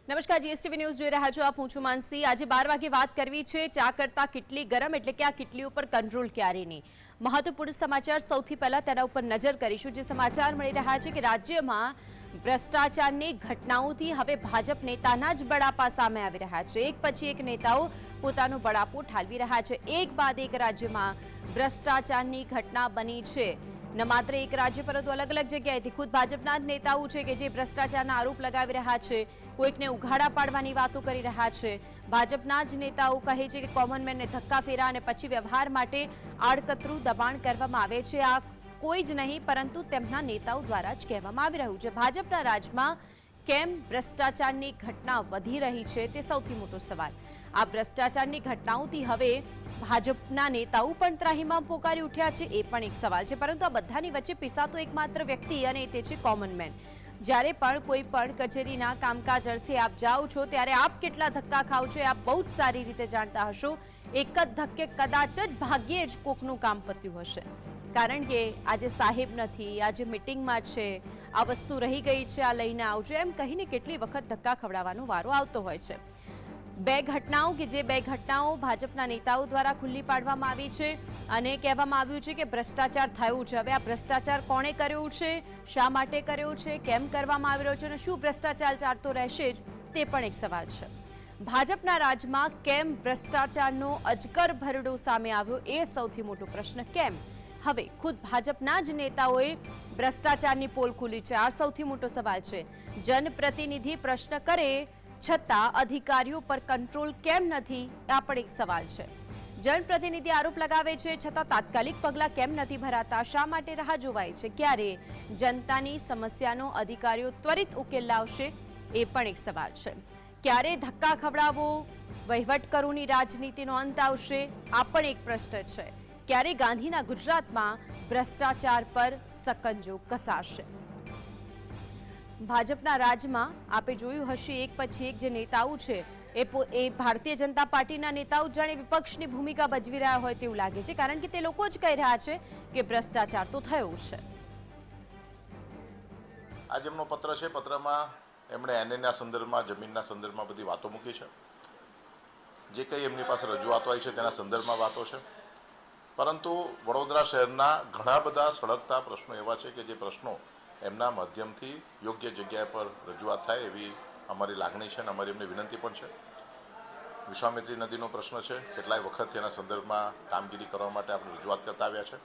નમસ્કાર, GSTV news જોઈ રહ્યા છો આપ। હું છું માનસી। આજે 12 વાગે વાત કરવી છે ચા કરતા કેટલી ગરમ, એટલે કે આ કેટલી ઉપર કંટ્રોલ ક્યારે નહીં। મહત્વપૂર્ણ સમાચાર સૌથી પહેલા તેના ઉપર નજર કરીશું। જે સમાચાર મળી રહ્યા છે કે રાજ્યમાં ભ્રષ્ટાચારની ઘટનાઓથી હવે ભાજપ નેતાના જ બળાપા સામે આવી રહ્યા છે। એક પછી એક નેતાઓ પોતાનો બળાપો ઠાલવી રહ્યા છે। એક બાદ એક રાજ્યમાં ભ્રષ્ટાચારની ઘટના બની છે। ન માત્ર એક રાજ્ય પરંતુ અલગ અલગ જગ્યાએથી ખુદ ભાજપના જ નેતાઓ છે કે જે ભ્રષ્ટાચારના આરોપ લગાવી રહ્યા છે, કોઈકને ઉઘાડા પાડવાની વાતો કરી રહ્યા છે। ભાજપના જ નેતાઓ કહે છે કે કોમન મેનને ધક્કા ફેરા અને પછી વ્યવહાર માટે આડકતરું દબાણ કરવામાં આવે છે। આ કોઈ જ નહીં પરંતુ તેમના નેતાઓ દ્વારા જ કહેવામાં આવી રહ્યું છે। ભાજપના રાજમાં કેમ ભ્રષ્ટાચારની ઘટના વધી રહી છે તે સૌથી મોટો સવાલ। આ ભ્રષ્ટાચારની ઘટનાઓથી હવે ભાજપના નેતાઓ પણ ત્રાહિમામ પોકારી ઉઠ્યા છે એ પણ એક સવાલ છે। પરંતુ આ બધાની વચ્ચે પીસાતો એકમાત્ર વ્યક્તિ અને તે છે કોમન મેન। જ્યારે પણ કોઈ પણ કચેરીના કામકાજ અર્થે આપ જાઓ છો ત્યારે આપ કેટલા ધક્કા ખાઓ છો એ આપ બહુ જ સારી રીતે જાણતા હશો। એક જ ધક્કે કદાચ જ ભાગ્યે જ કોકનું કામ પત્યું હશે, કારણ કે આજે સાહેબ નથી, આજે મિટિંગમાં છે, આ વસ્તુ રહી ગઈ છે, આ લઈને આવજો, એમ કહીને કેટલી વખત ધક્કા ખવડાવવાનો વારો આવતો હોય છે। બે ઘટનાઓ કે જે બે ઘટનાઓ ભાજપના નેતાઓ દ્વારા ખુલ્લી પાડવામાં આવી છે અને કહેવામાં આવ્યું છે કે ભ્રષ્ટાચાર થયું છે। હવે આ ભ્રષ્ટાચાર કોણે કર્યો છે, શા માટે કર્યો છે, કેમ કરવામાં આવી રહ્યો છે અને શું ભ્રષ્ટાચાર ચાલતો રહેશે જ તે પણ એક સવાલ છે। ભાજપના રાજમાં કેમ ભ્રષ્ટાચારનો અજગર ભરડો સામે આવ્યો એ સૌથી મોટો પ્રશ્ન। કેમ હવે ખુદ ભાજપના જ નેતાઓએ ભ્રષ્ટાચારની પોલ ખોલી છે, આ સૌથી મોટો સવાલ છે। જનપ્રતિનિધિ પ્રશ્ન કરે છતાં અધિકારીઓ પર કંટ્રોલ કેમ નથી, આ પણ એક સવાલ છે। જનપ્રતિનિધિ આરોપ લગાવે છે છતાં તાત્કાલિક પગલાં કેમ નથી ભરાતા, શા માટે રાહ જોવાય છે, ક્યારે જનતાની સમસ્યાનો અધિકારીઓ ત્વરિત ઉકેલ લાવશે એ પણ એક સવાલ છે। ક્યારે ધક્કા ખવડાવો વહીવટકરોની રાજનીતિનો અંત આવશે, આ પણ એક પ્રશ્ન છે। ક્યારે ગાંધીના ગુજરાતમાં ભ્રષ્ટાચાર પર સકંજો કસાશે। ભાજપના રાજમાં આપે જોયું હશે એક પછી એક જે નેતાઓ છે એ ભારતીય જનતા પાર્ટીના નેતાઓ જાણે વિપક્ષની ભૂમિકા ભજવી રહ્યા હોય તેવું લાગે છે, કારણ કે તે લોકો જ કહી રહ્યા છે કે ભ્રષ્ટાચાર તો થયો છે। આ જેમનો પત્ર છે, પત્રમાં એમણે એનએના સંદર્ભમાં, જમીનના સંદર્ભમાં બધી વાતો મૂકી છે। જે કંઈ એમની પાસે રજૂઆતો આવી છે તેના સંદર્ભમાં વાતો છે, પરંતુ વડોદરા શહેરના ઘણા બધા સળગતા પ્રશ્નો એવા છે કે જે પ્રશ્નો એમના માધ્યમથી યોગ્ય જગ્યાએ પર રજૂઆત થાય એવી અમારી લાગણી છે અને અમારી એમને વિનંતી પણ છે। વિશ્વામિત્રી નદીનો પ્રશ્ન છે, કેટલાય વખત તેના સંદર્ભમાં કામગીરી કરવા માટે આપણે રજૂઆત કરતા આવ્યા છે।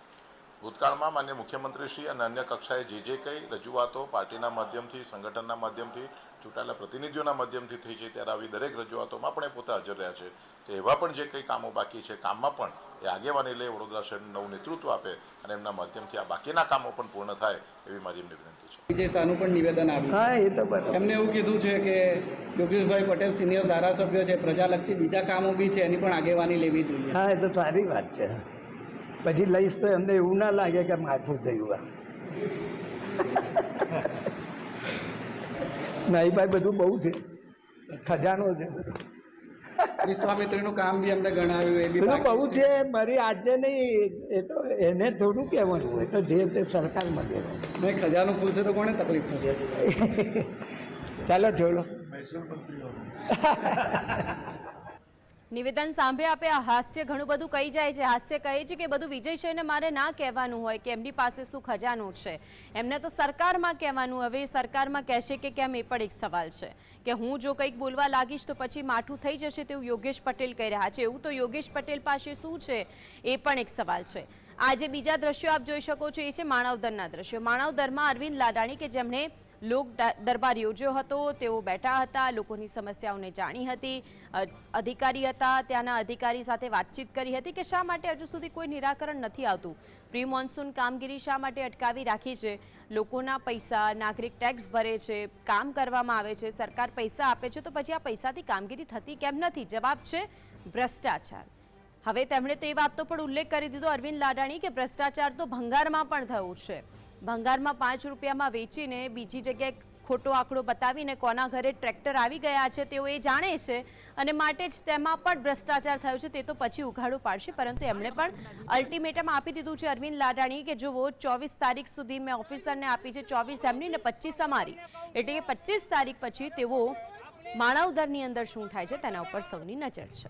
ભૂતકાળમાં માન્ય મુખ્યમંત્રીશ્રી અને અન્ય કક્ષાએ જે કંઈ રજૂઆતો પાર્ટીના માધ્યમથી, સંગઠનના માધ્યમથી, ચૂંટાયેલા પ્રતિનિધિઓના માધ્યમથી થઈ છે ત્યારે આવી દરેક રજૂઆતોમાં પણ એ પોતે હાજર રહ્યા છે। તો એવા પણ જે કંઈ કામો બાકી છે, કામમાં પણ એ આગેવાની લઈ વડોદરા શહેરનું નવું નેતૃત્વ આપે અને એમના માધ્યમથી આ બાકીના કામો પણ પૂર્ણ થાય એવી મારી એમને વિનંતી છે। વિજય શાહનું પણ નિવેદન આવ્યું। હા, એ તો બરાબર। એમને એવું કીધું છે કે યોગેશભાઈ પટેલ સિનિયર ધારાસભ્ય છે, પ્રજાલક્ષી બીજા કામો બી છે, એની પણ આગેવાની લેવી જોઈએ। હા, એ તો સારી વાત છે। પછી લઈશ તો એમને એવું ના લાગે કે માથું થયું નહીં ભાઈ, બધું બહુ છે, ખજાનો છે બધું। વિશ્વામિત્રીનું કામ બી એમને ગણાવ્યું, એ બી બધું બહુ છે। મારી આજે નહીં, એ તો એને થોડું કહેવાનું હોય, તો જે તે સરકારમાં દેવાનું। નહીં, ખજાનો ખુલશે તો કોને તકલીફ થશે? ચાલો છોડો। નિવેદન સાંભળે આપે આ હાસ્ય ઘણું બધું કહી જાય છે। હાસ્ય કહે છે કે બધું વિજયભાઈને મારે ના કહેવાનું હોય કે એમની પાસે શું ખજાનો છે, એમને તો સરકારમાં કહેવાનું। હવે સરકારમાં કહેશે કે કેમ એ પણ એક સવાલ છે કે હું જો કંઈક બોલવા લાગીશ તો પછી માઠું થઈ જશે તેવું યોગેશ પટેલ કહી રહ્યા છે। એવું તો યોગેશ પટેલ પાસે શું છે એ પણ એક સવાલ છે। આજે બીજા દ્રશ્યો આપ જોઈ શકો છો એ છે માણાવદરના દ્રશ્યો। માણાવદરમાં અરવિંદ લાડાણી કે જેમણે લોક દરબાર યોજ્યો હતો, તેઓ બેઠા હતા, લોકોની સમસ્યાઓને જાણી હતી, અધિકારી હતા, ત્યાંના અધિકારી સાથે વાતચીત કરી હતી કે શા માટે હજુ સુધી કોઈ નિરાકરણ નથી આવતું, પ્રી મોન્સૂન કામગીરી શા માટે અટકાવી રાખી છે, લોકોના પૈસા નાગરિક ટેક્સ ભરે છે, કામ કરવામાં આવે છે, સરકાર પૈસા આપે છે, તો પછી આ પૈસાથી કામગીરી થતી કેમ નથી? જવાબ છે ભ્રષ્ટાચાર। હવે તેમણે તો એ વાતનો પણ ઉલ્લેખ કરી દીધો અરવિંદ લાડાણી કે ભ્રષ્ટાચાર તો ભંગારમાં પણ થયું છે। ભંગારમાં 5 રૂપિયામાં વેચીને બીજી જગ્યાએ ખોટો આંકડો બતાવીને કોના ઘરે ટ્રેક્ટર આવી ગયા છે તેઓ એ જાણે છે અને માટે જ તેમાં પણ ભ્રષ્ટાચાર થયો છે તે તો પછી ઉઘાડો પાડશે। પરંતુ એમણે પણ અલ્ટિમેટમ આપી દીધું છે અરવિંદ લાડાણી કે જુઓ 24 તારીખ સુધી મેં ઓફિસરને આપી છે, 24 એમની ને 25 અમારી, એટલે કે 25 તારીખ પછી તેઓ માણાવદરની અંદર શું થાય છે તેના ઉપર સૌની નજર છે.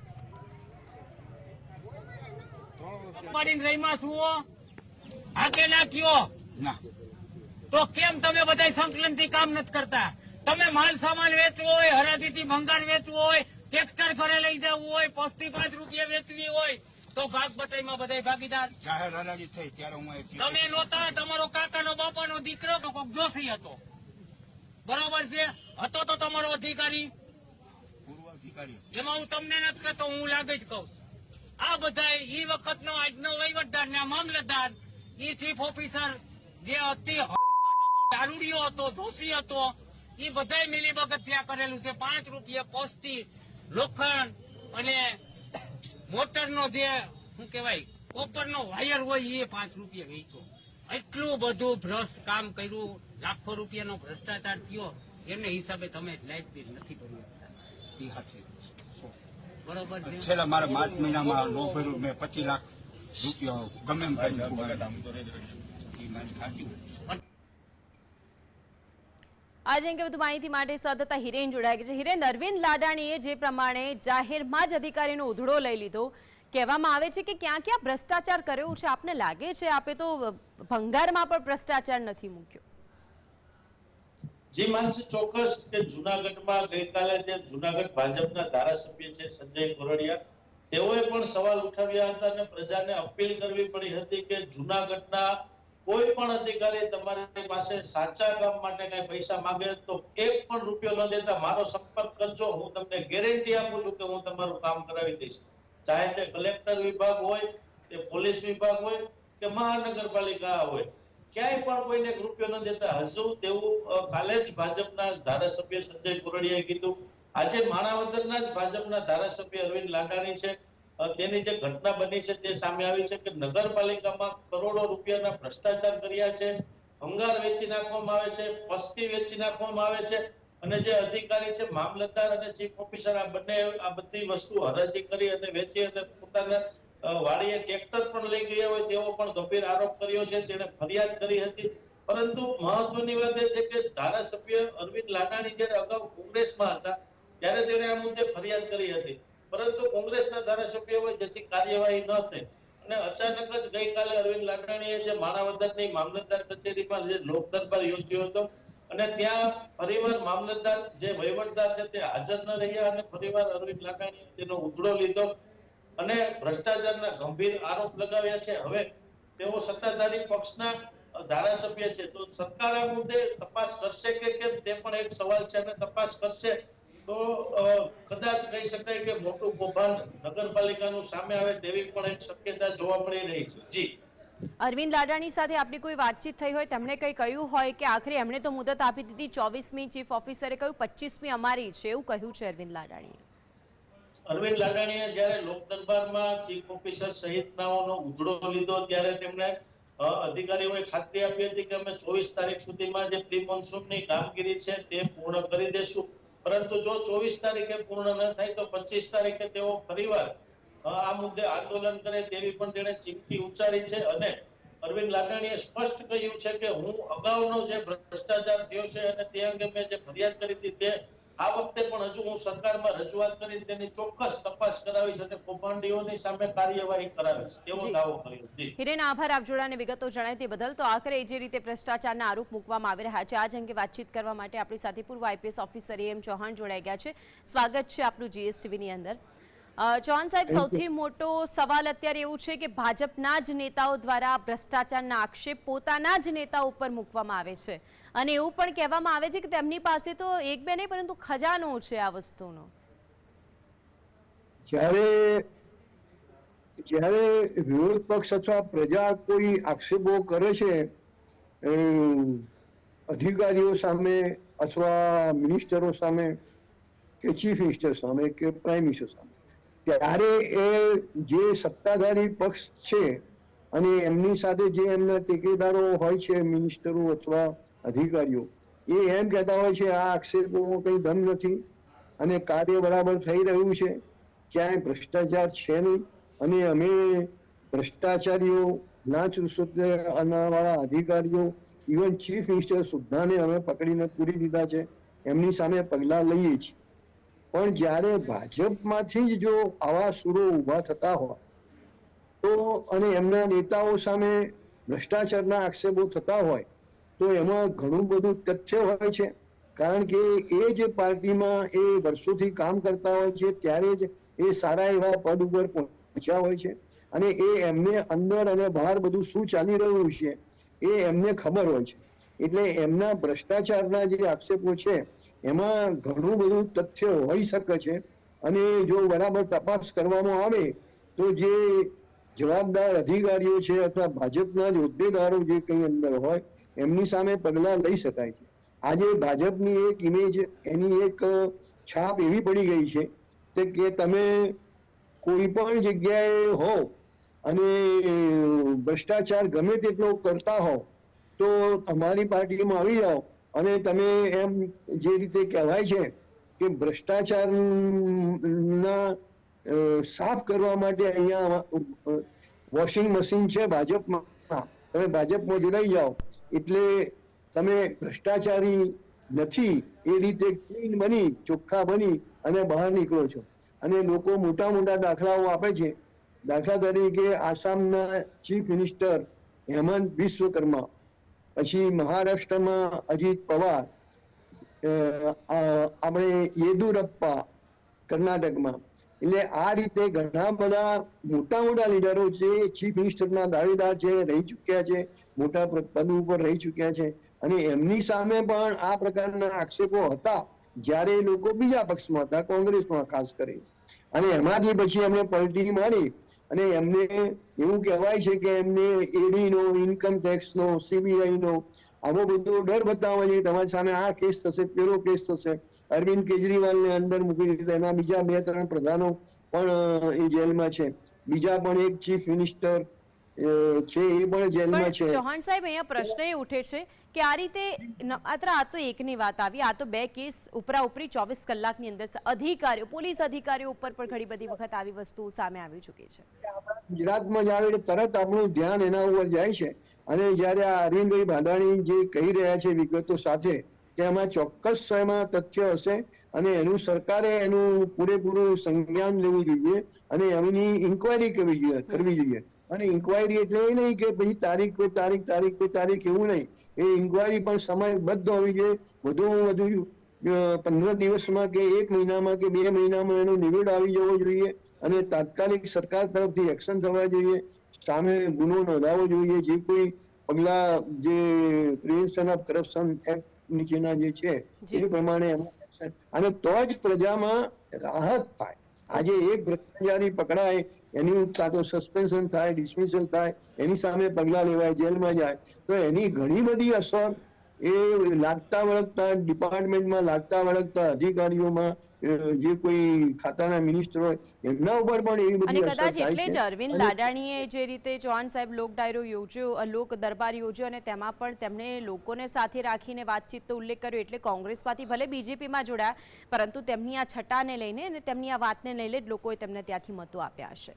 તો કેમ તમે બધા સંકલન થી કામ નથી કરતા? તમે માલ સામાન વેચવો હોય, હરાજી થી ભંગાર વેચવો હોય, ટ્રેક્ટર ઘરે લઈ જવું હોય, 5 રૂપિયા વેચવી હોય તો ભાગ બટાઈમાં બધા ભાગીદાર. જાહેર હરાજી થઈ ત્યારે હું તમે નહોતા, તમારો કાકાનો બાપાનો દીકરો તો કોક જોશી હતો, બરોબર છે, હતો તો તમારો અધિકારી. પૂર્વ અધિકારી એમાં હું તમને નથી કહેતો, હું લાગે જ કહું છું. આ બધા ઈ વખતનો આજનો વહીવટદાર ને મામલતદાર, ઈ ચીફ ઓફિસર જે અતિ દારૂડિયો હતો, દોષી હતો, એ બધા મિલીભગત ત્યાં કરેલું છે. 5 રૂપિયા પોસ્ટથી લોખંડ અને મોટરનો જે શું કહેવાય કોપરનો વાયર હોય એ 5 રૂપિયા વેચ્યો. એટલું બધું ભ્રષ્ટ કામ કર્યું, લાખો રૂપિયાનો ભ્રષ્ટાચાર થયો, એને હિસાબે તમે લાઇટ બિલ નથી ભરી શકતા. બરોબર છે. છેલ્લા મારા માર્ચ મહિનામાં લો ભર્યું મેં 25 લાખ રૂપિયા ગમે એમ કરી મારી ખાતી. આજે અંગે વધુ માહિતી માટે સતત હિરેન જોડાય છે. હિરેન, અરવિંદ લાડાણીએ જે પ્રમાણે જાહેરમાં જ અધિકારીનો ઉધડો લઈ લીધો, કહેવામાં આવે છે કે ક્યાં ક્યાં ભ્રષ્ટાચાર કર્યો છે, આપને લાગે છે આપે તો ભંગારમાં પણ ભ્રષ્ટાચાર નથી મૂક્યો? જી માનસી, ચોક્કસ કે જુનાગઢમાં ગઈકાલે જે જુનાગઢ ભાજપના ધારાસભ્ય છે સંજય કોરડિયા, તેઓએ પણ સવાલ ઉઠાવ્યા હતા અને પ્રજાને અપીલ કરવી પડી હતી કે જુનાગઢના કોઈ પણ અધિકારી તમારી પાસે સાચા કામ માટે કઈ પૈસા માંગે તો 1 પણ રૂપિયો ન દેતા મારો સંપર્ક કરજો, હું તમને ગેરંટી આપું છું કે હું તમારું કામ કરાવી દઈશ. ચાહે તે કલેક્ટર વિભાગ હોય, તે પોલીસ વિભાગ હોય કે મહાનગરપાલિકા હોય, ક્યાંય પણ કોઈને રૂપિયો ન દેતા હજુ તેવું કાલે જ ભાજપના ધારાસભ્ય સંજય કોરડિયાએ કીધું. આજે માણાવદરના જ ભાજપના ધારાસભ્ય અરવિંદ લાડાણી છે, તેની જે ઘટના બની છે તે સામે આવી છે કે નગરપાલિકામાં કરોડો રૂપિયાના ભ્રષ્ટાચાર કર્યા છે, ભંગાર વેચી નાખવામાં આવે છે, પસ્તી વેચી નાખવામાં આવે છે, અને જે અધિકારી છે મામલતદાર અને ચીફ ઓફિસર આ બંને આ બધી વસ્તુ હરાજી કરી અને વેચી અને પોતાના વાડીએ ટ્રેક્ટર પણ લઈ ગયા હોય તેવો પણ ગંભીર આરોપ કર્યો છે. તેને ફરિયાદ કરી હતી. પરંતુ મહત્વની વાત એ છે કે ધારાસભ્ય અરવિંદ લાડાણી જ્યારે અગાઉ કોંગ્રેસમાં હતા ત્યારે તેણે આ મુદ્દે ફરિયાદ કરી હતી, પરંતુ કોંગ્રેસના ધારાસભ્યોએ જેથી કાર્યવાહી ન થઈ અને અચાનક જ ગઈકાલે અરવિંદ લાડાણીએ જે માણાવદરની મામલતદાર કચેરીમાં જે લોક દરબાર યોજ્યો હતો અને ત્યાં ફરીવાર મામલતદાર જે વહીવટદાર છે તે હાજર ન રહ્યા અને ફરીવાર અરવિંદ લાડાણીએ તેનો ઉધડો લીધો અને ભ્રષ્ટાચારના ગંભીર આરોપ લગાવ્યા છે. હવે તેઓ સત્તાધારી પક્ષના ધારાસભ્ય છે, તો સરકાર આ મુદ્દે તપાસ કરશે કે કેમ તે પણ એક સવાલ છે, અને તપાસ કરશે તો કદાચ કહી શકાય કે મોટું કૌભાંડ નગરપાલિકાનું સામે આવે તેવી પણ એક શક્યતા જોવા મળી રહી છે. જી અરવિંદ લાડાણી સાથે આપણી કોઈ વાતચીત થઈ હોય, તેમણે કંઈ કહ્યું હોય કે આખરે એમણે તો મુદત આપી દીધી 24મી, ચીફ ઓફિસરે કહ્યું 25મી અમારી છે, એવું કહ્યું છે અરવિંદ લાડાણીએ? અરવિંદ લાડાણીએ જ્યારે લોક દરબારમાં ચીફ ઓફિસર સહિતનાઓનો ઉધડો લીધો ત્યારે તેમણે અધિકારીઓએ ખાતરી આપી હતી કે અમે 24 તારીખ સુધીમાં જે પ્રી મોન્સૂનની કામગીરી છે તે પૂર્ણ કરી દેશું, પરંતુ જો 24 તારીખે પૂર્ણ ન થાય તો 25 તારીખે તેઓ ફરીવાર આ મુદ્દે આંદોલન કરે તેવી પણ તેણે ચીમકી ઉચ્ચારી છે. અને અરવિંદ લાડાણીએ સ્પષ્ટ કહ્યું છે કે હું અગાઉનો જે ભ્રષ્ટાચાર થયો છે અને તે અંગે મેં જે ફરિયાદ કરી હતી તે આ વખતે પણ હજુ હું સરકારમાં રજૂઆત કરી તેની ચોક્કસ તપાસ કરાવીશ અને કૌભાંડીઓની સામે કાર્યવાહી કરાવીશ તેવો દાવો કર્યો છે. હિરેન, આભાર આપ જોડાને વિગતો જણાવી તે બદલ. તો આખરે જે રીતે ભ્રષ્ટાચારના આરોપ મૂકવામાં આવી રહ્યા છે, આજ અંગે વાતચીત કરવા માટે આપણી સાથે પૂર્વ આઈપીએસ ઓફિસર એમ ચૌહાણ જોડાઈ ગયા છે. સ્વાગત છે આપનું જીએસટીવીની અંદર. ચૌહાણ સાહેબ, સૌથી મોટો સવાલ અત્યારે એવું છે કે ભાજપના જ નેતાઓ દ્વારા ભ્રષ્ટાચારના આક્ષેપ પોતાના જ નેતાઓ ઉપર મૂકવામાં આવે છે અને એવું પણ કહેવામાં આવે છે કે તેમની પાસે તો એક બે નહીં પરંતુ ખજાનો છે આ વસ્તુનો. જ્યારે વિરોધ પક્ષ અથવા પ્રજા કોઈ આક્ષેપો કરે છે અધિકારીઓ સામે અથવા મિનિસ્ટરો સામે કે ચીફ મિનિસ્ટર સામે કે પ્રાઇમ મિનિસ્ટર સામે, ત્યારે એ જે સત્તાધારી પક્ષ છે અને એમની સાથે જે એમના ટેકેદારો હોય છે મિનિસ્ટરો અથવા અધિકારીઓ, એ એમ કહેતા હોય છે આ આક્ષેપોમાં કંઈ દમ નથી અને કાર્ય બરાબર થઈ રહ્યું છે, ક્યાંય ભ્રષ્ટાચાર છે નહીં અને અમે ભ્રષ્ટાચારીઓ, લાંચ રૂશ્વતવાળા અધિકારીઓ, ઇવન ચીફ મિનિસ્ટર સુદ્ધાને અમે પકડીને પૂરી દીધા છે, એમની સામે પગલાં લઈએ છીએ. પણ જ્યારે ભાજપમાંથી જ જો આવા સુરો ઊભા થતા હોય તો અને એમના નેતાઓ સામે ભ્રષ્ટાચારના આક્ષેપો થતા હોય તો એમાં ઘણું બધું તથ્ય હોય છે. કારણ કે એ જે પાર્ટીમાં એ વર્ષોથી કામ કરતા હોય છે ત્યારે જ એ સારા એવા પદ ઉપર પહોંચ્યા હોય છે અને એ એમને અંદર અને બહાર બધું શું ચાલી રહ્યું છે એ એમને ખબર હોય છે. એટલે એમના ભ્રષ્ટાચારના જે આક્ષેપો છે એમાં ઘણું બધું તથ્ય હોઈ શકે છે અને જો બરાબર તપાસ કરવામાં આવે તો જે જવાબદાર અધિકારીઓ છે અથવા ભાજપના જ હોદ્દેદારો જે કંઈ અંદર હોય એમની સામે પગલાં લઈ શકાય છે. આજે ભાજપની એક ઇમેજ, એની એક છાપ એવી પડી ગઈ છે કે તમે કોઈ પણ જગ્યાએ હો અને ભ્રષ્ટાચાર ગમે તેટલો કરતા હો તો અમારી પાર્ટીમાં આવી જાઓ અને તમે એમ જે રીતે કહેવાય છે કે ભ્રષ્ટાચારના સાફ કરવા માટે અહીંયા વોશિંગ મશીન છે ભાજપમાં, તમે ભાજપમાં જોડાઈ જાઓ એટલે તમે ભ્રષ્ટાચારી નથી એ રીતે ક્લીન બની ચોખ્ખા બની અને બહાર નીકળો છો. અને લોકો મોટા મોટા દાખલાઓ આપે છે. દાખલા તરીકે આસામના ચીફ મિનિસ્ટર હેમંત વિશ્વકર્મા, પછી મહારાષ્ટ્રમાં અજીત પવાર, આપણે યેદુરપ્પા કર્ણાટકમાં. એટલે આ રીતે ઘણા બધા મોટા મોટા લીડરો છે, ચીફ મિનિસ્ટરના દાવેદાર છે, રહી ચૂક્યા છે, મોટા પદ ઉપર રહી ચૂક્યા છે અને એમની સામે પણ આ પ્રકારના આક્ષેપો હતા જ્યારે એ લોકો બીજા પક્ષમાં હતા, કોંગ્રેસમાં ખાસ કરી. અને એમાંથી પછી એમને પલટી મારી અને એમને એવું કહેવાય છે કે એમને એડીનો, ઇન્કમ ટેક્સનો, સીબીઆઈનો આવો બધો ડર બતાવવા છે. તમારી સામે આ કેસ થશે, પેલો કેસ થશે. અરવિંદ કેજરીવાલને અંદર મૂકી દીધા, એના બીજા 2-3 પ્રધાનો પણ એ જેલમાં છે. બીજા પણ એક ચીફ મિનિસ્ટર છે એ પણ જેલમાં છે. ચૌહાણ સાહેબ, અહીંયા પ્રશ્ન એ ઉઠે છે કે આ રીતે માત્ર આ તો એકની વાત આવી, આ તો 2 કેસ ઉપરા ઉપરી 24 કલાકની અંદર અધિકારીઓ, પોલીસ અધિકારીઓ ઉપર પણ ઘણી બધી વખત આવી વસ્તુ સામે આવી ચૂકી છે. ગુજરાતમાં જ આવે એટલે તરત આપણું ધ્યાન એના ઉપર જાય છે. અને જ્યારે આ અરવિંદભાઈ ભાદાણી જે કહી રહ્યા છે વિગતો સાથે કે એમાં ચોક્કસ એમાં તથ્ય હશે અને એનું સરકારે એનું પૂરેપૂરું સંજ્ઞાન લેવું જોઈએ અને એમની ઇન્કવાયરી કરવી જોઈએ. અને ઇન્કવાયરી એટલે એ નહીં કે પછી તારીખ કોઈ તારીખ એવું નહીં. એ ઇન્કવાયરી પણ સમયબદ્ધ હોવી જોઈએ. વધુમાં વધુ 15 દિવસમાં કે 1 મહિનામાં કે 2 મહિનામાં એનો નિવેડ આવી જવો જોઈએ અને તાત્કાલિક સરકાર તરફથી એક્શન થવા જોઈએ, સામે ગુનો નોંધાવવો જોઈએ. જે કોઈ પગલા જે પ્રિવેન્શન ઓફ કરપ્શન એક્ટ નીચેના જે છે એ પ્રમાણે અને તો જ પ્રજામાં રાહત થાય. આજે એક ભ્રષ્ટાચારી પકડાય, એની કાં તો સસ્પેન્શન થાય, ડિસમિસલ થાય, એની સામે પગલા લેવાય, જેલમાં જાય તો એની ઘણી બધી અસર એ લાગતા વળગતા ડિપાર્ટમેન્ટમાં લાગતા વળગતા અધિકારીઓમાં જે કોઈ ખાતાના મિનિસ્ટર હોય એમના ઉપર પણ એવી બધી અસર થાય છે. એટલે જ અરવિંદ લાડાણીએ જે રીતે ચૌહાણ સાહેબ લોક ડાયરો યોજ્યો, લોક દરબાર યોજ્યો અને તેમાં પણ તેમણે લોકોને સાથે રાખીને વાતચીતનો ઉલ્લેખ કર્યો. એટલે કોંગ્રેસમાંથી ભલે બીજેપીમાં જોડાયા પરંતુ તેમની આ છટાને લઈને અને તેમની આ વાતને લઈને જ લોકોએ તેમને ત્યાંથી મતો આપ્યા હશે.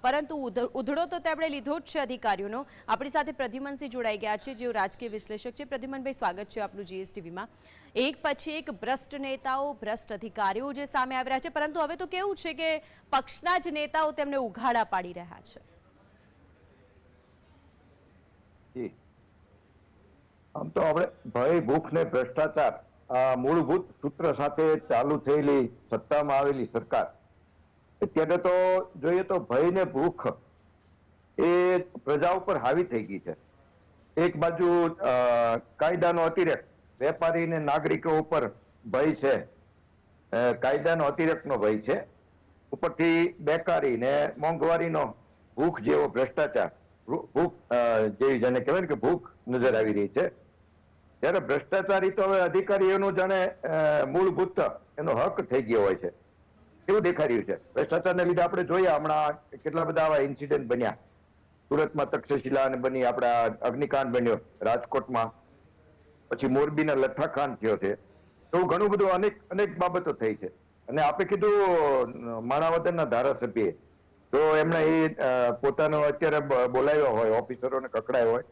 પરંતુ ઉધડો તો તેમણે લીધો જ છે અધિકારીઓનો. આપણી સાથે પ્રદ્યુમનસિંહ જોડાઈ ગયા છે, જેઓ રાજકીય વિશ્લેષક છે. પ્રદ્યુમનભાઈ, સ્વાગત છે આપનું જીએસટીવીમાં. એક પછી એક ભ્રષ્ટ નેતાઓ, ભ્રષ્ટ અધિકારીઓ જે સામે આવી રહ્યા છે, પરંતુ હવે તો કેવું છે કે પક્ષના જ નેતાઓ તેમને ઉઘાડા પાડી રહ્યા છે. આમ તો આપણે ભય, ભૂખ ને ભ્રષ્ટાચાર આ મૂળભૂત સૂત્ર સાથે ચાલુ થયેલી સત્તામાં આવેલી સરકાર અત્યારે તો જોઈએ તો ભય ને ભૂખ એ પ્રજા ઉપર હાવી થઈ ગઈ છે. એક બાજુ કાયદાનો અતિરેક, વેપારી ને નાગરિકો ઉપર ભય છે, કાયદાનો અતિરેકનો ભય છે. ઉપરથી બેકારી ને મોંઘવારીનો ભૂખ જેવો ભ્રષ્ટાચાર, ભૂખ જેવી જેને કહેવાય ને કે ભૂખ નજર આવી રહી છે. ત્યારે ભ્રષ્ટાચારી તો હવે અધિકારીઓનો જાણે મૂળભૂત એનો હક થઈ ગયો હોય છે એવું દેખાઈ રહ્યું છે. ભ્રષ્ટાચારને લીધે આપણે જોઈએ હમણાં કેટલા બધા આવા ઇન્સિડન્ટ બન્યા. સુરતમાં તક્ષશિલા બની, આપણા અગ્નિકાંડ બન્યો રાજકોટમાં, પછી મોરબીના લઠ્ઠાકાંડ થયો છે. તો ઘણું બધું અનેક બાબતો થઈ છે. અને આપણે કીધું માણાવદરના ધારાસભ્યએ તો એમણે એ પોતાનો અત્યારે બોલાવ્યો હોય, ઓફિસરોને કકડાયો હોય,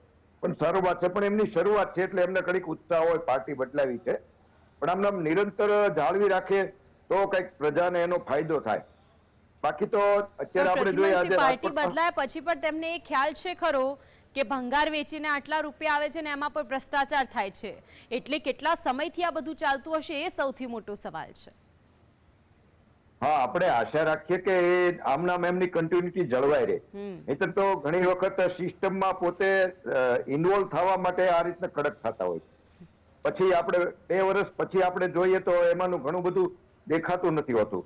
પણ સારું વાત છે. પણ એમની શરૂઆત છે એટલે એમને કડીક ઉત્સાહ હોય, પાર્ટી બદલાવી છે. પણ આમ નિરંતર જાળવી રાખે તો કંઈક પ્રજાને એનો ફાયદો થાય. બાકી તો અત્યારે આપણે જોઈએ પ્રદ્યુમનસિંહ, આજે પાર્ટી રાજકોટમાં બદલાયા પછી પણ તેમને એ ખ્યાલ છે ખરો કે ભંગાર વેચીને આટલા રૂપિયા આવે છે ને એમાં પણ ભ્રષ્ટાચાર થાય છે, એટલે કેટલા સમયથી આ બધું ચાલતું હશે એ સૌથી મોટો સવાલ છે. હા, આપણે આશા રાખીએ કે એ આમનામ એમની કન્ટિન્યુટી જળવાઈ રહે. નહીંતર તો ઘણી વખત સિસ્ટમમાં પોતે ઇન્વોલ્વ થવા માટે આ રીતના કડક થતા હોય છે. પછી આપણે 2 વર્ષ પછી આપણે જોઈએ તો એમાંનું ઘણું બધું દેખાતું નથી હોતું.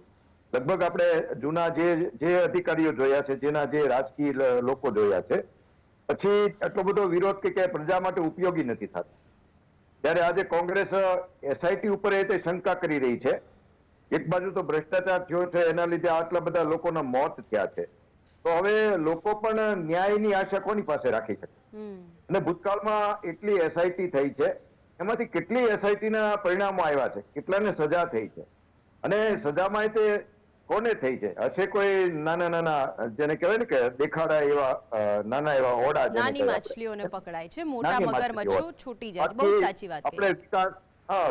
લગભગ આપણે જૂના જે અધિકારીઓ જોયા છે, જેના જે રાજકીય લોકો જોયા છે, પછી એટલો બધો વિરોધ કે પ્રજા માટે ઉપયોગી નથી થતું. ત્યારે આજે કોંગ્રેસ SIT ઉપર એ શંકા કરી રહી છે. એક બાજુ તો ભ્રષ્ટાચાર થયો છે, એના લીધે આટલા બધા લોકોના મોત થયા છે, તો હવે લોકો પણ ન્યાયની આશા કોની પાસે રાખી શકે? અને ભૂતકાળમાં એટલી SIT થઈ છે, એમાંથી કેટલી SIT ના પરિણામો આવ્યા છે, કેટલાને સજા થઈ છે, અને સજામાં તે કોને થઈ છે? હશે કોઈ નાના જેને કહેવાય ને કે દેખાડા એવા નાના એવા ઓડા, નાની માછલીઓને પકડાય છે, મોટા મગરમચ્છો છૂટી જાય. બહુ સાચી વાત આપણે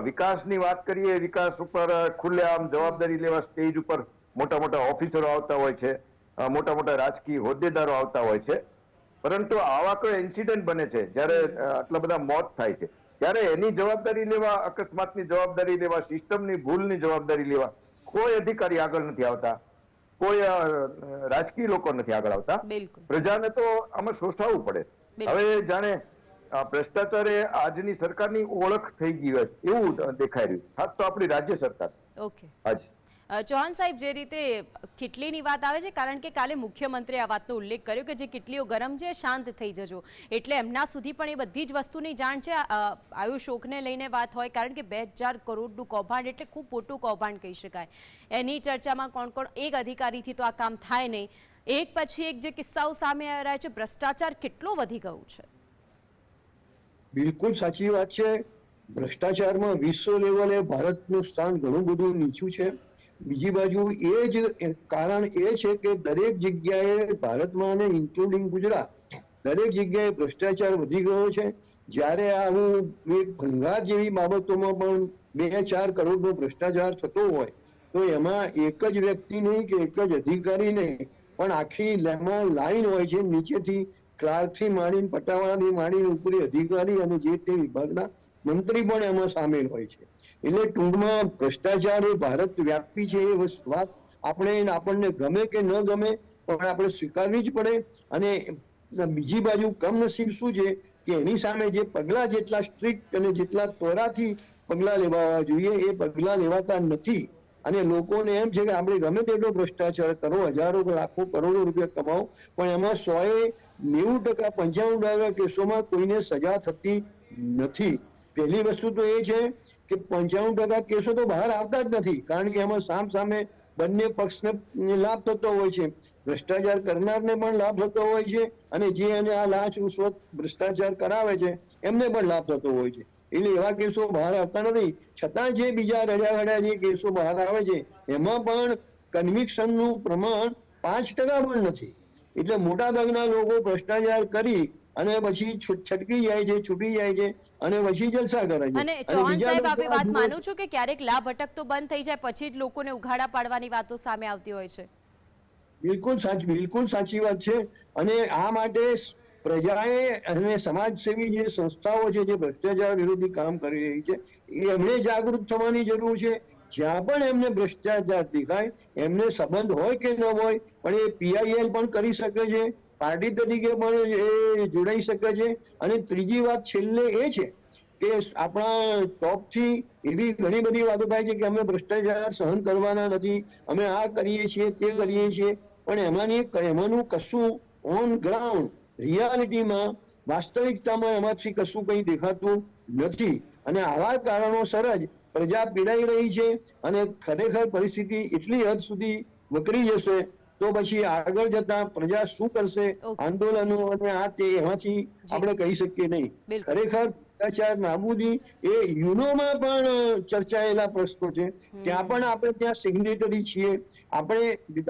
વિકાસની વાત કરીએ, વિકાસ ઉપર ખુલ્લેઆમ જવાબદારી લેવા સ્ટેજ ઉપર મોટા મોટા ઓફિસરો આવતા હોય છે, મોટા મોટા રાજકીય હોદ્દેદારો આવતા હોય છે, પરંતુ આવા કોઈ ઇન્સિડન્ટ બને છે જ્યારે આટલા બધા મોત થાય છે, ત્યારે એની જવાબદારી લેવા, અકસ્માતની જવાબદારી લેવા, સિસ્ટમની ભૂલની જવાબદારી લેવા કોઈ અધિકારી આગળ નથી આવતા, કોઈ રાજકીય લોકો નથી આગળ આવતા. પ્રજાને તો આમાં શોષાવવું પડે. હવે જાણે ભ્રષ્ટાચાર એ આજની સરકારની ઓળખ થઈ ગઈ હોય એવું દેખાઈ રહ્યું, ખાસ તો આપણી રાજ્ય સરકાર. ઓકે, ચૌહાણ સાહેબ, જે રીતે કિટલીની વાત આવે છે, કારણ કે કાલે મુખ્યમંત્રીએ આ વાતનો ઉલ્લેખ કર્યો કે જે કિટલીઓ ગરમ છે શાંત થઈ જજો, એટલે એમના સુધી પણ એ બધી જ વસ્તુની જાણ છે. આયુષોકને લઈને વાત હોય, કારણ કે 2000 કરોડનું કૌભાંડ એટલે ખૂબ મોટું કૌભાંડ કહી શકાય. એની ચર્ચામાં કોણ કોણ, એક અધિકારીથી તો આ કામ થાય નહીં. એક પછી એક જે કિસ્સાઓ સામે આવી રહ્યા છે, ભ્રષ્ટાચાર કેટલો વધી ગયું છે. બિલકુલ સાચી વાત છે. ભ્રષ્ટાચારમાં વિશ્વ લેવલે ભારતનું સ્થાન ઘણું બધું નીચું છે. બીજી બાજુ એ જ કારણ એ છે કે દરેક જગ્યાએ ભારતમાં અને ઇન્ક્લુડિંગ ગુજરાત દરેક જગ્યાએ ભ્રષ્ટાચાર વધી ગયો છે. જ્યારે આવું ભંગાર જેવી બાબતોમાં પણ 2-4 કરોડનો ભ્રષ્ટાચાર થતો હોય તો એમાં એક જ વ્યક્તિ નહીં કે એક જ અધિકારી નહીં, પણ આખી લાઈન હોય છે, નીચેથી ક્લાર્કથી માંડીને પટાવાળાથી માંડીને ઉપરી અધિકારી અને જે તે વિભાગના મંત્રી પણ એમાં સામેલ હોય છે. એટલે ટૂંકમાં ભ્રષ્ટાચાર એ ભારત વ્યાપી છે. એ વાત આપણને ગમે કે ન ગમે પણ આપણે સ્વીકારવી જ પડે. અને બીજી બાજુ કમનસીબ શું છે કે એની સામે જે પગલા જેટલા સ્ટ્રિક્ટ અને જેટલા તોરાથી પગલા લેવા જોઈએ એ પગલા લેવાતા નથી. અને લોકોને એમ છે કે આપણે ગમે તેટલો ભ્રષ્ટાચાર કરો, હજારો લાખો કરોડો રૂપિયા કમાવો, પણ એમાં 100% 95% કેસોમાં કોઈને સજા થતી નથી. પહેલી વસ્તુ તો એ છે કે 95% કેસો તો બહાર આવતા જ નથી, કારણ કે એમાં સામે બંને પક્ષને લાભ થતો હોય છે. ભ્રષ્ટાચાર કરનારને પણ લાભ થતો હોય છે અને જે એને આ લાંચ રૂશ્વત ભ્રષ્ટાચાર કરાવે છે એમને પણ લાભ થતો હોય છે. એટલે એવા કેસો બહાર આવતા નથી. છતાં જે બીજા રડ્યા જે કેસો બહાર આવે છે એમાં પણ કન્વિક્શનનું પ્રમાણ 5% પણ નથી. એટલે મોટા ભાગના લોકો ભ્રષ્ટાચાર કરી અને પછી છટકી જાય છે, છૂટી જાય છે અને પછી જલસા કરે છે. અને ચૌહાણ સાહેબ, આપે વાત માનું છું કે ક્યારેક લાભ અટકતો બંધ થઈ જાય પછી જ લોકોને ઉઘાડા પાડવાની વાતો સામે આવતી હોય છે. બિલકુલ સાચી વાત છે. અને આ માટે પ્રજાએ અને સમાજસેવી જે સંસ્થાઓ છે જે ભ્રષ્ટાચાર વિરોધી કામ કરી રહી છે એમણે જાગૃત થવાની જરૂર છે. જ્યાં પણ એમને ભ્રષ્ટાચાર દેખાય, એમને સંબંધ હોય કે ન હોય, પણ એ PIL પણ કરી શકે છે, પાર્ટી તરીકે પણ એ જોડાઈ શકે છે. અને ત્રીજી વાત છેલ્લે એ છે કે આપણા ટોપથી એવી ઘણી બધી વાતો થાય છે કે અમે ભ્રષ્ટાચાર સહન કરવાના નથી, અમે આ કરીએ છીએ, તે કરીએ છીએ, પણ એમાંનું કશું ઓન ગ્રાઉન્ડ રિયાલિટીમાં વાસ્તવિકતામાં એમાંથી કશું કંઈ દેખાતું નથી. અને આવા કારણોસર જ પ્રજા પીડાઈ રહી છે. અને ખરેખર પરિસ્થિતિ એટલી હદ સુધી વકરી જશે તો પછી આગળ જતા પ્રજા શું કરશે, આંદોલનો અને આ તે એમાંથી આપણે કહી શકીએ નહીં. ખરેખર ભ્રષ્ટાચાર નાબૂદી એ યુનોમાં પણ ચર્ચાયેલા પ્રશ્નો છે. ત્યાં પણ આપણે ત્યાં સિગ્નેટરી છીએ. આપણે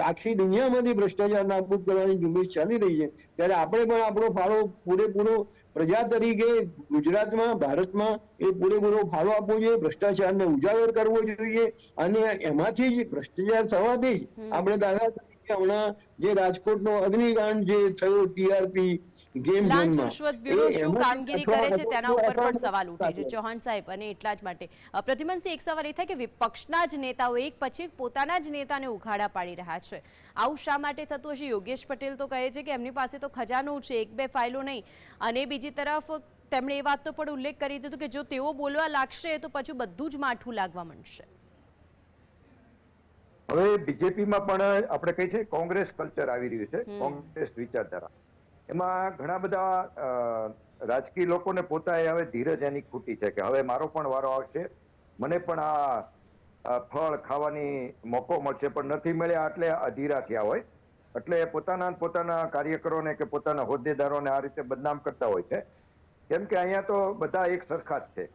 આખી દુનિયામાંથી ભ્રષ્ટાચાર નાબૂદ કરવાની ઝુંબેશ ચાલી રહી છે, ત્યારે આપણે પણ આપણો ફાળો પૂરેપૂરો પ્રજા તરીકે ગુજરાતમાં ભારતમાં એ પૂરેપૂરો ફાળો આપવો જોઈએ, ભ્રષ્ટાચારને ઉજાગર કરવો જોઈએ અને એમાંથી જ ભ્રષ્ટાચાર થવાથી જ આપણે દાખલા તરીકે હમણાં જે રાજકોટનો અગ્નિકાંડ જે થયો ટીઆરપી ગેમ લાંચ ઝોનમાં, રૂશ્વત બ્યુરો એ શું એમાંથી કામગીરી કરે છે તેના ઉપર પણ અઠવાડિયા સવાલ ઉઠે છે ચૌહાણ સાહેબ. અને એટલા જ માટે પ્રદ્યુમનસિંહ, એક સવાલ એ થાય કે વિપક્ષના જ નેતાઓ એક પછી એક પોતાના જ નેતાને ઉઘાડા પાડી રહ્યા છે. આવું શા માટે થતું હશે? યોગેશ પટેલ તો કહે છે કે એમની પાસે તો ખજાનો છે, એક બે ફાઇલો નહીં. અને બીજી તરફ તેમણે એ વાતનો પણ ઉલ્લેખ કરી દીધો કે જો તેઓ બોલવા લાગશે તો પછી બધું જ માઠું લાગવા માંડશે. હવે બીજેપીમાં પણ આપણે કહી છે કોંગ્રેસ કલ્ચર આવી રહ્યું છે, કોંગ્રેસ વિચારધારા. એમાં ઘણા બધા રાજકીય લોકોને પોતાએ હવે ધીરજ એની ખૂટી છે કે હવે મારો પણ વારો આવશે, મને પણ આ ફળ ખાવાની મોકો મળશે, પણ નથી મળ્યા એટલે અધીરા થયા હોય, એટલે પોતાના કાર્યકરોને કે પોતાના હોદ્દેદારોને આ રીતે બદનામ કરતા હોય છે. કેમ કે અહીંયા તો બધા એક સરખા જ છે,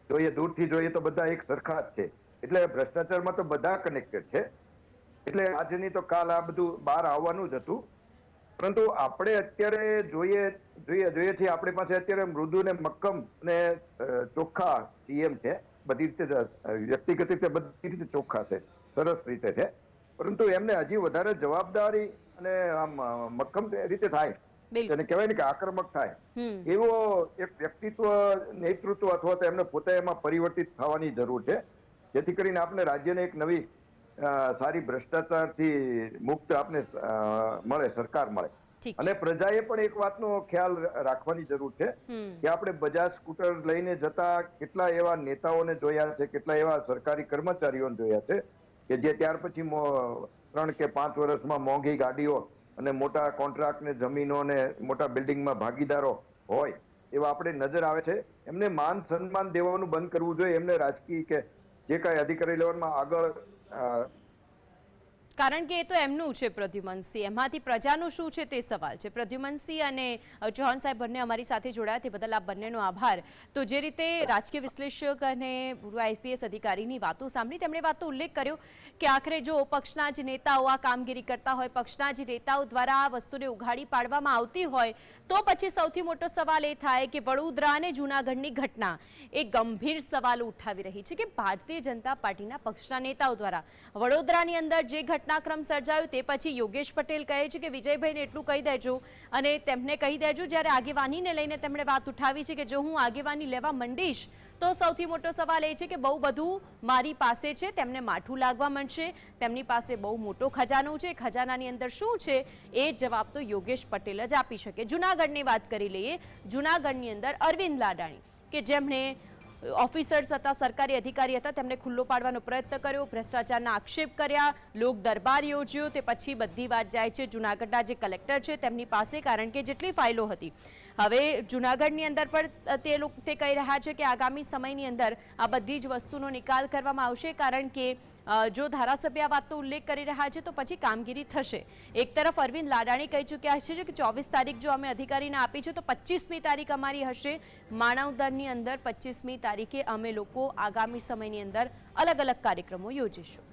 જોઈએ દૂરથી જોઈએ તો બધા એક સરખા જ છે, એટલે ભ્રષ્ટાચારમાં તો બધા કનેક્ટેડ છે. એટલે આજની તો કાલ આ બધું બહાર આવવાનું જ હતું. પરંતુ આપણે અત્યારે જોઈએ છીએ આપણી પાસે અત્યારે મૃદુ ને મક્કમ ને ચોખ્ખા સીએમ છે, બધી રીતે વ્યક્તિગત રીતે બધી રીતે ચોખ્ખા છે, સરસ રીતે છે. પરંતુ એમને હજી વધારે જવાબદારી અને આમ મક્કમ રીતે થાય, એને કહેવાય ને કે આક્રમક થાય, એવો એક વ્યક્તિત્વ, નેતૃત્વ અથવા તો એમને પોતે એમાં પરિવર્તિત થવાની જરૂર છે, જેથી કરીને આપણે રાજ્યને એક નવી સારી ભ્રષ્ટાચારથી મુક્ત આપને મળે, સરકાર મળે. અને પ્રજાએ પણ એક વાતનો ખ્યાલ રાખવાની જરૂર છે કે આપણે બજાજ સ્કૂટર લઈને જતા કેટલા એવા નેતાઓને જોયા છે, કેટલા એવા સરકારી કર્મચારીઓને જોયા છે કે જે ત્યાર પછી 3 કે 5 વર્ષમાં મોંઘી ગાડીઓ અને મોટા કોન્ટ્રાક્ટ ને જમીનો ને મોટા બિલ્ડિંગમાં ભાગીદારો હોય એવા આપણે નજર આવે છે. એમને માન સન્માન દેવાનું બંધ કરવું જોઈએ, એમને રાજકીય કે જે કાંઈ અધિકારી લેવલમાં આગળ, કારણ કે એ તો એમનું છે પ્રદ્યુમનસિંહ, એમાંથી પ્રજાનું શું છે તે સવાલ છે. પ્રદ્યુમનસિંહ અને ચૌહાણ સાહેબ બંને અમારી સાથે જોડાયા, તે બદલ આપ બંનેનો આભાર. તો જે રીતે રાજકીય વિશ્લેષક અને પૂર્વ આઈપીએસ અધિકારીની વાતો સાંભળી, તેમણે વાતનો ઉલ્લેખ કર્યો કે આખરે જો પક્ષના જ નેતાઓ આ કામગીરી કરતા હોય, પક્ષના જ નેતાઓ દ્વારા આ વસ્તુને ઉઘાડી પાડવામાં આવતી હોય, તો પછી સૌથી મોટો સવાલ એ થાય કે વડોદરા અને જૂનાગઢની ઘટના એ ગંભીર સવાલો ઉઠાવી રહી છે કે ભારતીય જનતા પાર્ટીના પક્ષના નેતાઓ દ્વારા વડોદરાની અંદર જે ઘટનાક્રમ સર્જાયો તે પછી યોગેશ પટેલ કહે છે કે વિજયભાઈને એટલું કહી દેજો અને તેમને કહી દેજો, જ્યારે આગેવાનીને લઈને તેમણે વાત ઉઠાવી છે કે જો હું આગેવાની લેવા માંડીશ તો સૌથી મોટો સવાલ એ છે કે બહુ બધું મારી પાસે છે, તેમને માઠું લાગવા માંડશે, તેમની પાસે બહુ મોટો ખજાનો છે, ખજાનાની અંદર શું છે એ જવાબ તો યોગેશ પટેલ જ આપી શકે. જૂનાગઢની વાત કરી લઈએ. જૂનાગઢની અંદર અરવિંદ લાડાણી કે જેમણે ઓફિસર્સ હતા, સરકારી અધિકારી હતા, તેમને ખુલ્લો પાડવાનો પ્રયત્ન કર્યો, ભ્રષ્ટાચારના આક્ષેપ કર્યા, લોક દરબાર યોજ્યો, તે પછી બધી વાત જાય છે જૂનાગઢના જે કલેક્ટર છે તેમની પાસે, કારણ કે જેટલી ફાઇલો હતી. હવે જૂનાગઢની અંદર પણ તે કહી રહ્યા છે કે આગામી સમયની અંદર આ બધી જ વસ્તુનો નિકાલ કરવામાં આવશે, કારણ કે જો ધારાસભ્ય આ વાતનો ઉલ્લેખ કરી રહ્યા છે તો પછી કામગીરી થશે. એક તરફ અરવિંદ લાડાણી કહી ચૂક્યા છે કે 24 તારીખ જો અમે અધિકારીને આપી છે તો 25મી તારીખ અમારી હશે માનવદરની અંદર. 25મી તારીખે અમે લોકો આગામી સમયની અંદર અલગ અલગ કાર્યક્રમો યોજીશું.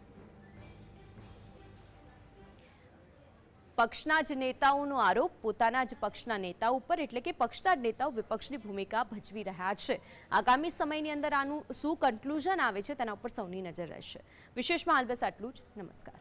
પક્ષના જ નેતાઓનો આરોપ પોતાના જ પક્ષના નેતાઓ ઉપર, એટલે કે પક્ષના જ નેતાઓ વિપક્ષની ભૂમિકા ભજવી રહ્યા છે. આગામી સમયની અંદર આનું શું કન્ક્લુઝન આવે છે તેના ઉપર સૌની નજર રહેશે. વિશેષમાં હાલ બસ આટલું જ. નમસ્કાર.